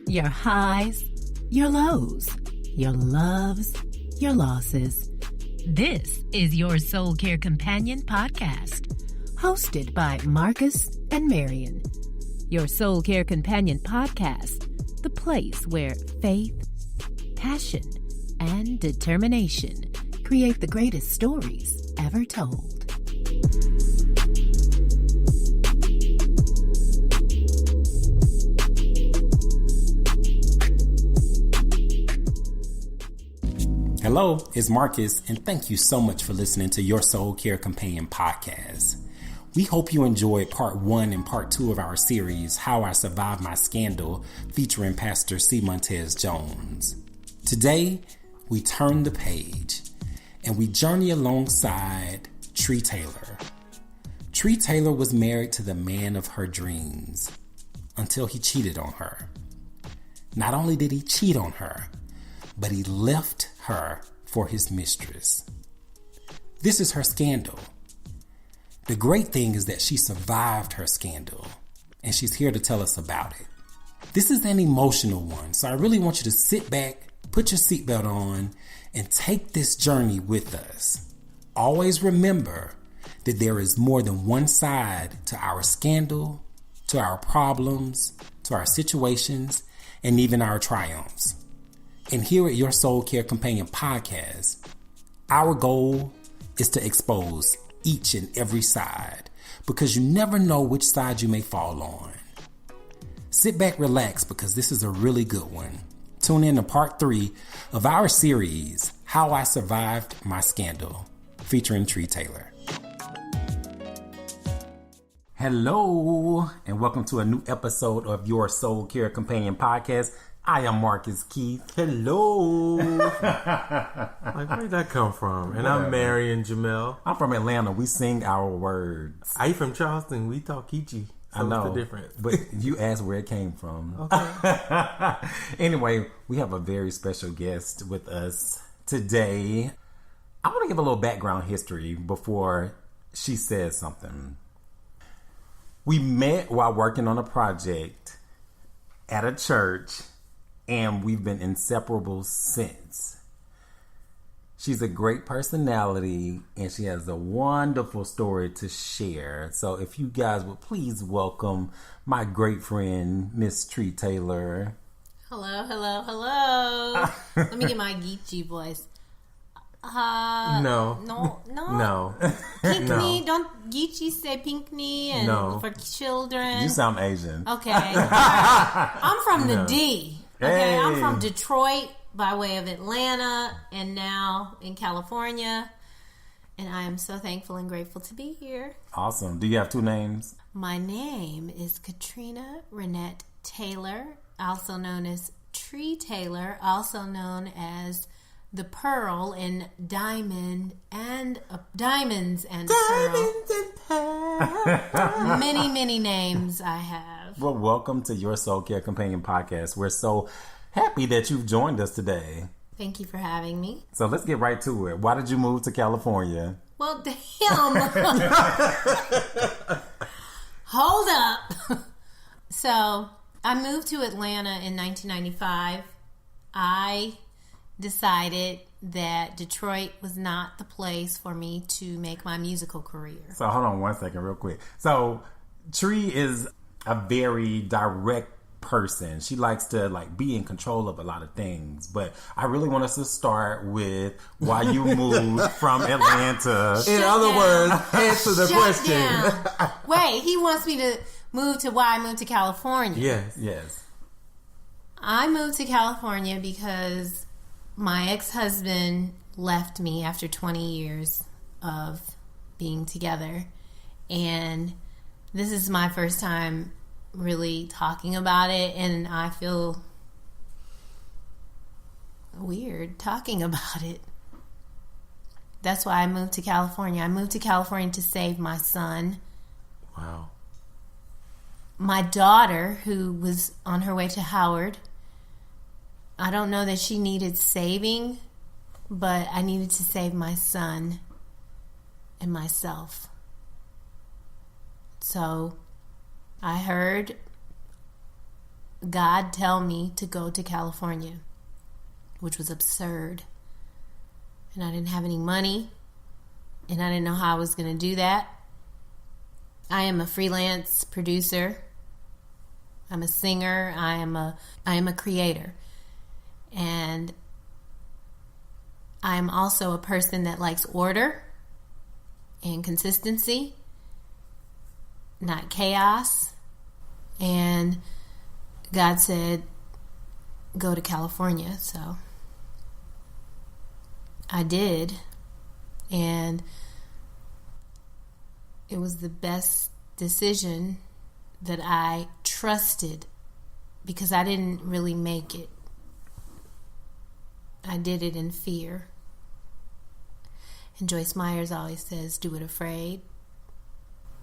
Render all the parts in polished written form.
Your highs, your lows, your loves, your losses. This is your Soul Care Companion podcast, hosted by Marcus and Marion. Your Soul Care Companion podcast, the place where faith, passion, and determination create the greatest stories ever told. Hello, it's Marcus, and thank you so much for listening to your Soul Care Companion podcast. We hope you enjoyed part 1 and part 2 of our series, How I Survived My Scandal, featuring Pastor C. Montez Jones. Today, we turn the page and we journey alongside Trei Taylor. Trei Taylor was married to the man of her dreams until he cheated on her. Not only did he cheat on her, but he left her for his mistress. This is her scandal. The great thing is that she survived her scandal, and she's here to tell us about it. This is an emotional one, so I really want you to sit back, put your seatbelt on, and take this journey with us. Always remember that there is more than one side to our scandal, to our problems, to our situations, and even our triumphs. And here at Your Soul Care Companion podcast, our goal is to expose each and every side, because you never know which side you may fall on. Sit back, relax, because this is a really good one. Tune in to part 3 of our series, How I Survived My Scandal, featuring Trei Taylor. Hello, and welcome to a new episode of Your Soul Care Companion podcast. I am Marcus Keith. Hello. Like, where did that come from? And I'm Marion Jamel. I'm from Atlanta. We sing our words. I from Charleston. We talk Kichi. So I know. What's the difference? But you asked where it came from. Okay. Anyway, we have a very special guest with us today. I want to give a little background history before she says something. We met while working on a project at a church, and we've been inseparable since. She's a great personality, and she has a wonderful story to share. So if you guys would please welcome my great friend, Miss Trei Taylor. Hello. Let me get my Geechee voice. No. Pinkney, don't Geechee say Pinkney and for children? You sound Asian. Okay. I'm from the D. Okay, Hey. I'm from Detroit by way of Atlanta and now in California. And I am so thankful and grateful to be here. Awesome. Do you have 2 names? My name is Katrina Renette Taylor, also known as Trei Taylor, also known as the Pearl in Diamonds and Pearl. Many names I have. Well, welcome to Your Soul Care Companion podcast. We're so happy that you've joined us today. Thank you for having me. So let's get right to it. Why did you move to California? Well, damn. Hold up. So I moved to Atlanta in 1995. I decided that Detroit was not the place for me to make my musical career. So hold on one second real quick. So Trei is a very direct person. She likes to be in control of a lot of things. But I really want us to start with why you moved from Atlanta. In other words, answer the question. Wait, he wants me to move to why I moved to California. Yes. I moved to California because my ex-husband left me after 20 years of being together. And this is my first time really talking about it, and I feel weird talking about it. That's why I moved to California. I moved to California to save my son. Wow. My daughter, who was on her way to Howard, I don't know that she needed saving, but I needed to save my son and myself. So I heard God tell me to go to California, which was absurd. And I didn't have any money, and I didn't know how I was going to do that. I am a freelance producer. I'm a singer. I am a creator. And I'm also a person that likes order and consistency, not chaos. And God said, go to California. So I did. And it was the best decision that I trusted, because I didn't really make it. I did it in fear. And Joyce Myers always says, do it afraid.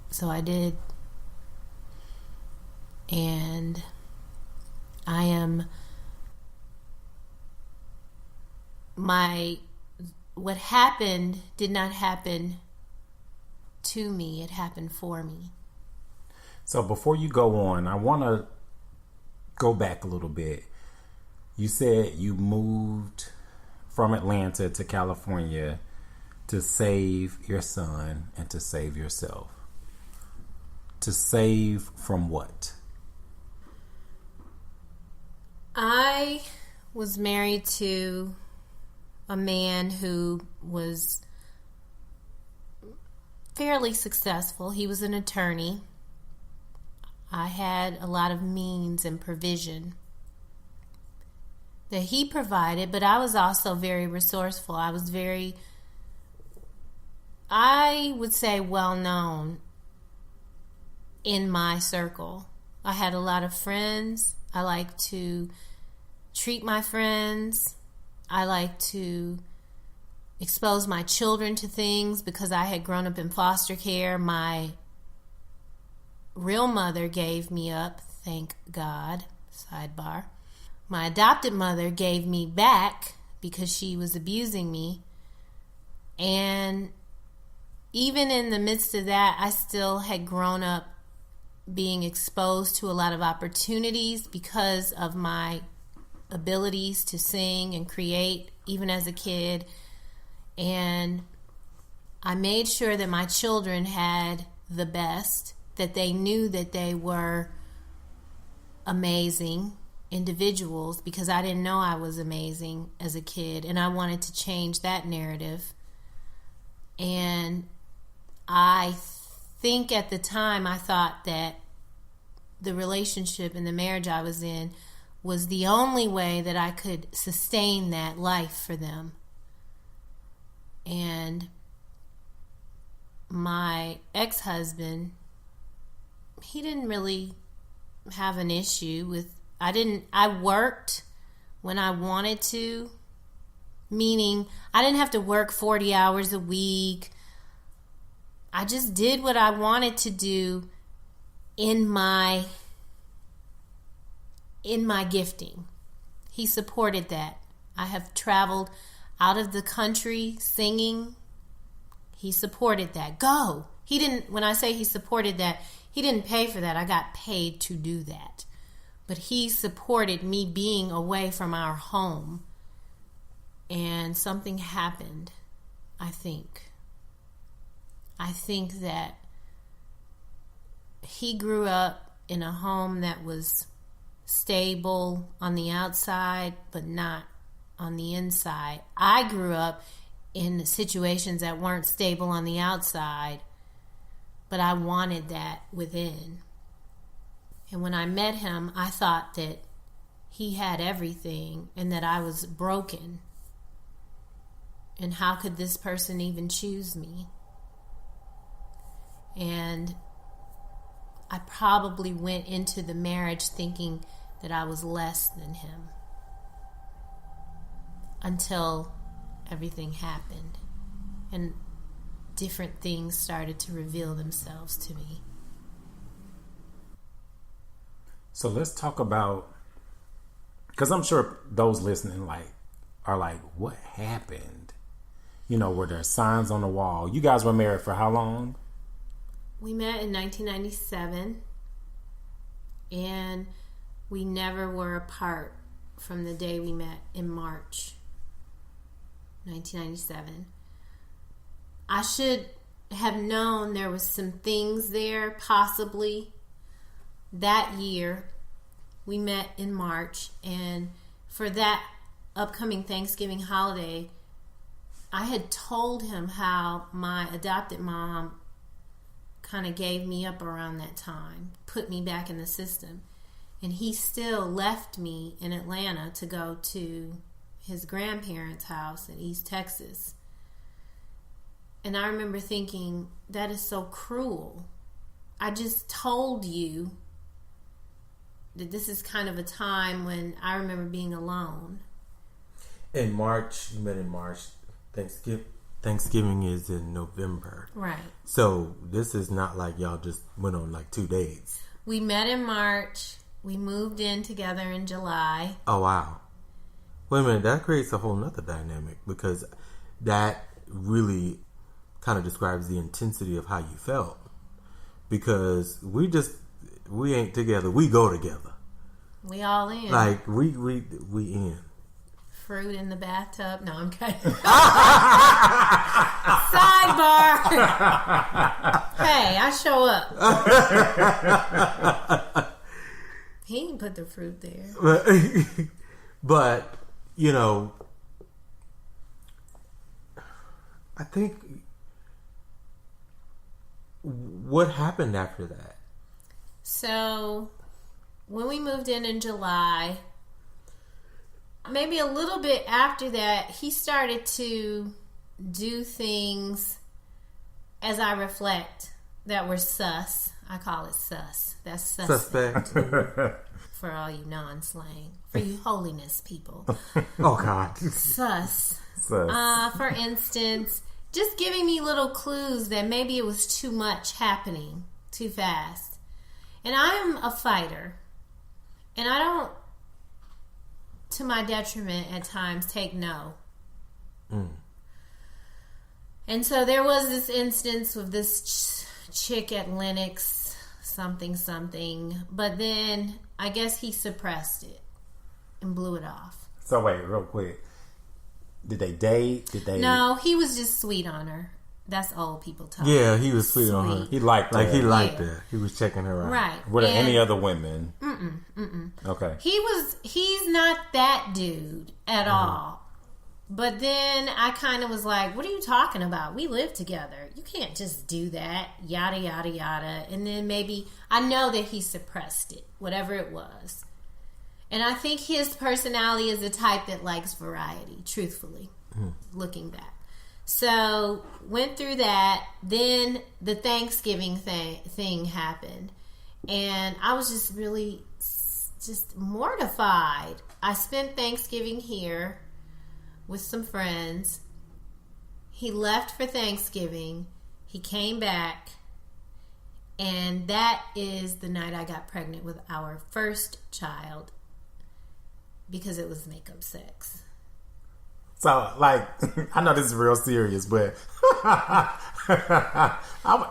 So I did. And I am what happened did not happen to me, it happened for me. So before you go on, I want to go back a little bit. You said you moved from Atlanta to California to save your son and to save yourself. To save from what? I was married to a man who was fairly successful. He was an attorney. I had a lot of means and provision that he provided, but I was also very resourceful. I was I would say, well known in my circle. I had a lot of friends. I like to treat my friends. I like to expose my children to things because I had grown up in foster care. My real mother gave me up, thank God, sidebar. My adopted mother gave me back because she was abusing me. And even in the midst of that, I still had grown up being exposed to a lot of opportunities because of my abilities to sing and create, even as a kid. And I made sure that my children had the best, that they knew that they were amazing individuals, because I didn't know I was amazing as a kid, and I wanted to change that narrative. And I think at the time I thought that the relationship and the marriage I was in was the only way that I could sustain that life for them. And my ex-husband, he didn't really have an issue with, I worked when I wanted to, meaning I didn't have to work 40 hours a week. I just did what I wanted to do in my gifting. He supported that. I have traveled out of the country singing. He supported that. Go. He didn't, when I say he supported that, he didn't pay for that. I got paid to do that. But he supported me being away from our home. And something happened, I think. I think that he grew up in a home that was stable on the outside, but not on the inside. I grew up in situations that weren't stable on the outside, but I wanted that within. And when I met him, I thought that he had everything and that I was broken. And how could this person even choose me? And I probably went into the marriage thinking that I was less than him until everything happened and different things started to reveal themselves to me. So let's talk about, because I'm sure those listening are like, what happened? You know, were there signs on the wall? You guys were married for how long? We met in 1997, and we never were apart from the day we met in March 1997. I should have known there was some things there, possibly. That year, we met in March, and for that upcoming Thanksgiving holiday, I had told him how my adopted mom kind of gave me up around that time, put me back in the system. And he still left me in Atlanta to go to his grandparents' house in East Texas. And I remember thinking, that is so cruel. I just told you that this is kind of a time when I remember being alone. In March, you met in March. Thanksgiving is in November. Right. So this is not like y'all just went on like 2 dates. We met in March. We moved in together in July. Oh, wow. Wait a minute. That creates a whole nother dynamic, because that really kind of describes the intensity of how you felt. Because we ain't together. We go together. We all in. Like, we in. Fruit in the bathtub. No, I'm kidding. Sidebar. Hey, I show up. He didn't put the fruit there. But, you know, I think what happened after that? So, when we moved in July, maybe a little bit after that, he started to do things, as I reflect, that were sus. I call it sus. That's suspect. For all you non-slang. For you holiness people. Oh, God. Sus. Sus. For instance, just giving me little clues that maybe it was too much happening too fast. And I am a fighter. And I don't, to my detriment at times, take no. And so there was this instance with this chick at Lennox, something, but then I guess he suppressed it and blew it off. So wait, real quick. Did they date? No, he was just sweet on her. That's old people talk. Yeah, he was sweet on her. He liked her. Like, he liked her. He was checking her out. Right. Were there any other women? Mm-mm. Okay. He's not that dude at all. But then I kind of was like, what are you talking about? We live together. You can't just do that. Yada, yada, yada. And then maybe, I know that he suppressed it, whatever it was. And I think his personality is the type that likes variety, truthfully, looking back. So, went through that. Then the Thanksgiving thing happened. And I was just really just mortified. I spent Thanksgiving here with some friends. He left for Thanksgiving. He came back. And that is the night I got pregnant with our first child, because it was makeup sex. So, like, I know this is real serious, but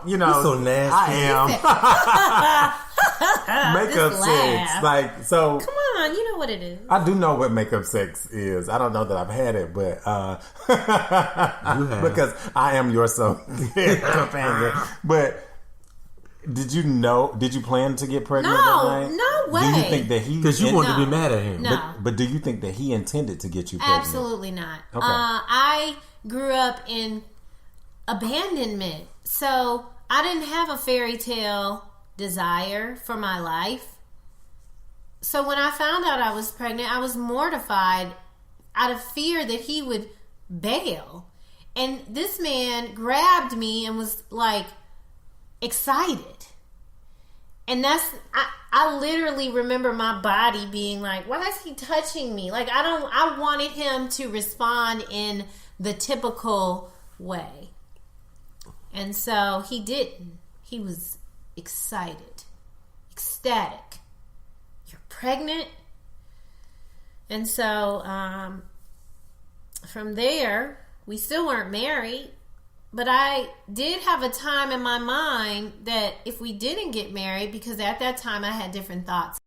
you know, You're so nasty. I am. Makeup sex, like, so. Come on, you know what it is. I do know what makeup sex is. I don't know that I've had it, but You have. because I am your soul companion. But did you plan to get pregnant that night? No way. Do you think that he? Because you wanted to No. be mad at him. No. But do you think that he intended to get you pregnant? Absolutely not. Okay. I grew up in abandonment, so I didn't have a fairy tale desire for my life. So when I found out I was pregnant, I was mortified out of fear that he would bail. And this man grabbed me and was like excited. And I literally remember my body being like, why is he touching me? Like, I wanted him to respond in the typical way. And so he didn't. He was excited, ecstatic. You're pregnant? And so from there, we still weren't married. But I did have a time in my mind that if we didn't get married, because at that time I had different thoughts